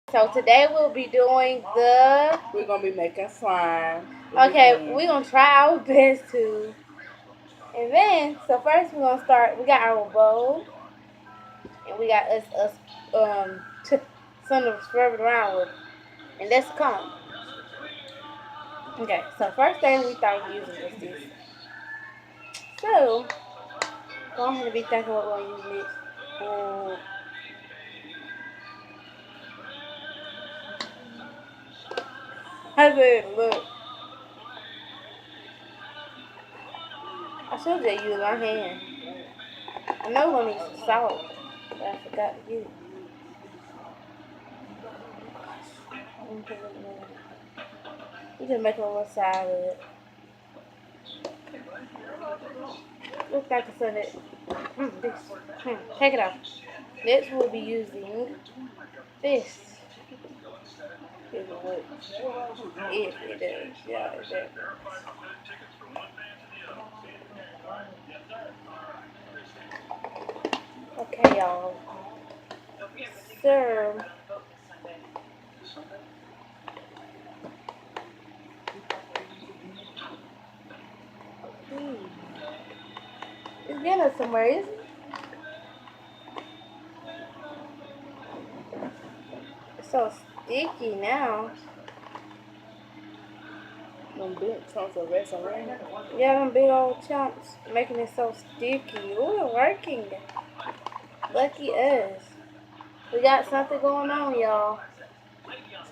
So today we'll be doing the. We're gonna be making slime. Okay, we're gonna try our best to. And then, so first we're gonna start. We got our bowl, and we got us something to scrub it around with, and that's comb. Okay, so first thing we thought using was this. So go ahead and be thinking what we're gonna use next. I said, look, I should just use my hand. I know we're gonna need some salt, but I forgot to use it. We just make a little side of it. Looks like it's on it. Take it off. Next we'll be using this. If it works. If it does. Yeah, it does. Okay, y'all. Serve. It's getting us somewhere, isn't it? It's so sticky now. Them big chunks of resin. Yeah, them big old chunks making it so sticky. Ooh, it's working. Lucky us. We got something going on, y'all.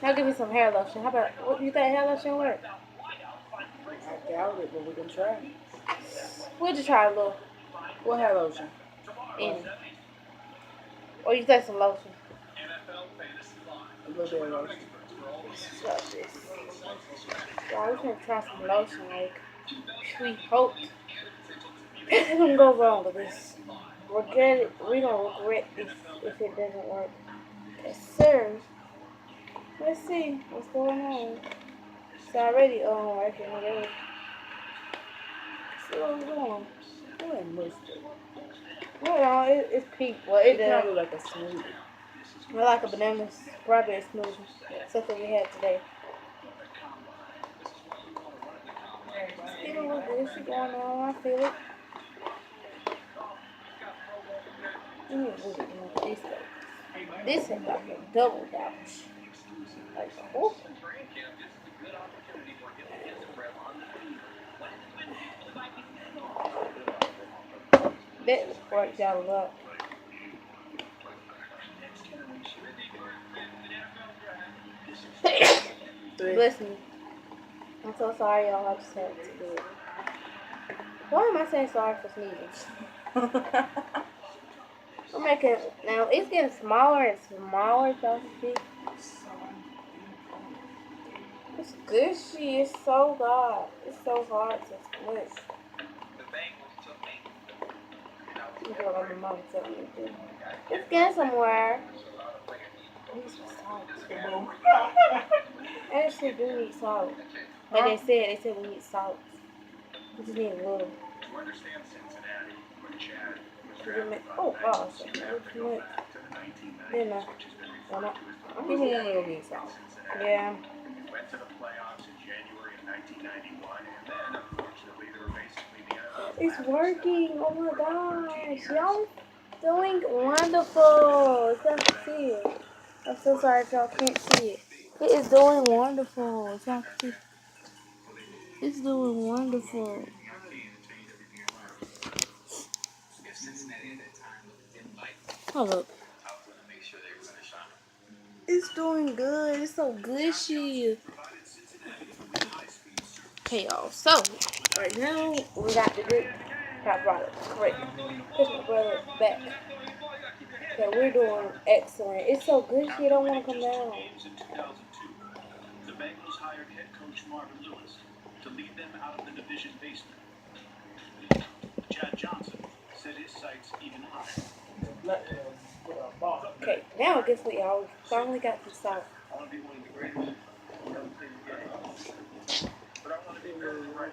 Now give me some hair lotion. How about, what do you think hair lotion work? I doubt it, but we can try. We'll just try a little. What hair lotion? Any. Or you think some lotion? A little bit of lotion. Stop this. Y'all, we can try some lotion, like, we hope. It don't go wrong with this. Regret it. We don't regret this if it doesn't work. Yes, sir. Let's see what's going on. It's already working already. See what's going on. Oh, and mustard. Well, it's pink. Well, It kind of like a smoothie. I like a banana strawberry smoothie. Something we had today. Still with this going on, I feel it. This is like a double douche. Like, oh. That worked out a lot. Bless me. I'm so sorry, y'all. I just had to do it. Why am I saying sorry for sneezing? I'm making now. It's getting smaller and smaller, so to speak. It's gushy. It's so hard. It's so hard to squish. Look what my mom told me to do. It's getting somewhere. I need some salt. I actually do need salt. Like they said we need salt. We just need a little. Oh gosh, too much. Then People want me to go get salt. yeah. Went to the playoffs in January of 1991, and then unfortunately they were basically the It's working. Oh my gosh, y'all doing wonderful. It's not to see it. I'm so sorry if y'all can't see it. It is doing wonderful. It's not to see. It's doing wonderful. Hold up. It's doing good. It's so gushy. Okay, y'all. So, right now, we got the good top product. Correct. Push my brother back. Okay, we're doing excellent. It's so gushy, it don't want to come down. The Bengals hired head coach Marvin Lewis to lead them out of the division basement. Chad Johnson set his sights even higher. Okay, now guess what, y'all? We finally got some salt. I want to be one of the greatest. But I want to be very right.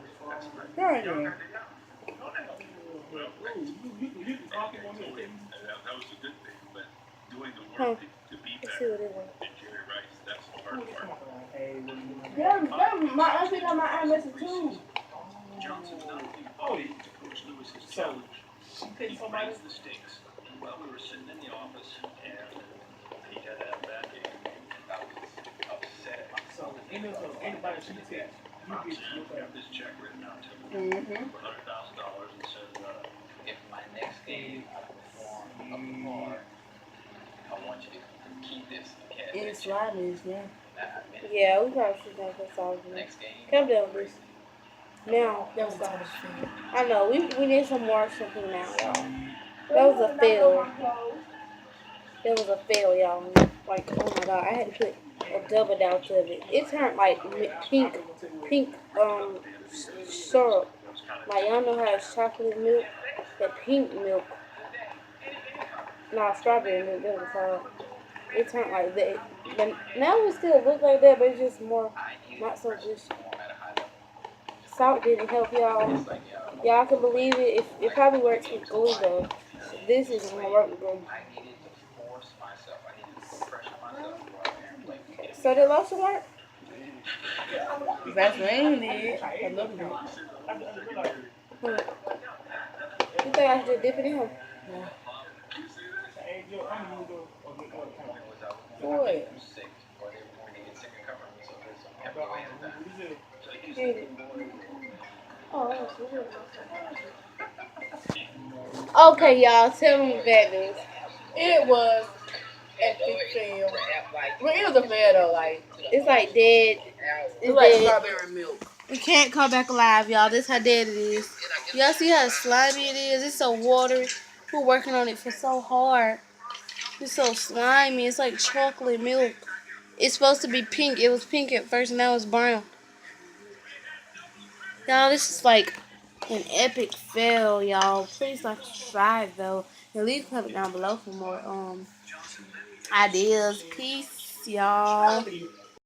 Darn it. That was a good thing, but doing the work to be Let's see better. what it was. And Jerry Rice I think I my iMessage too. Johnson not only bought into Coach Lewis's challenge, he raised the stakes. Well, we were sitting in the office, and he had that bad game. I was upset. So, anybody should take I got this check written out to me Mm-hmm. for $100,000 and said, if my next game I perform up to par, I want you to keep this cash. Any sliders, yeah. Yeah, we probably should have this all. Next game. Come down with this. Now, That was all the shit. I know, we need some more something now, y'all. That was a fail. That was a fail, y'all. Like, oh my god, I had to put a double down to it. It turned like pink, syrup. Like, y'all know how it's chocolate milk? That pink milk. Nah, strawberry milk, that was called. It turned like that. But now it still look like that, but it's just more, not so just. Salt didn't help y'all. Y'all can believe it. It probably works with glue though. This isn't gonna work with glue. So did lotion work? Vaseline did. A little bit. You think I should dip it in? What? Okay, y'all, tell me bad news. It was epic fail. Well, it was a fail though, like It's like dead. it's like dead. strawberry milk. We can't come back alive, y'all. This how dead it is. Y'all see how slimy it is? It's so watery. We're working on it for so hard. It's so slimy. It's like chocolate milk. It's supposed to be pink. It was pink at first, and now it's brown. Y'all, this is like an epic fail, y'all. Please like subscribe though. And leave a comment down below for more ideas. Peace, y'all.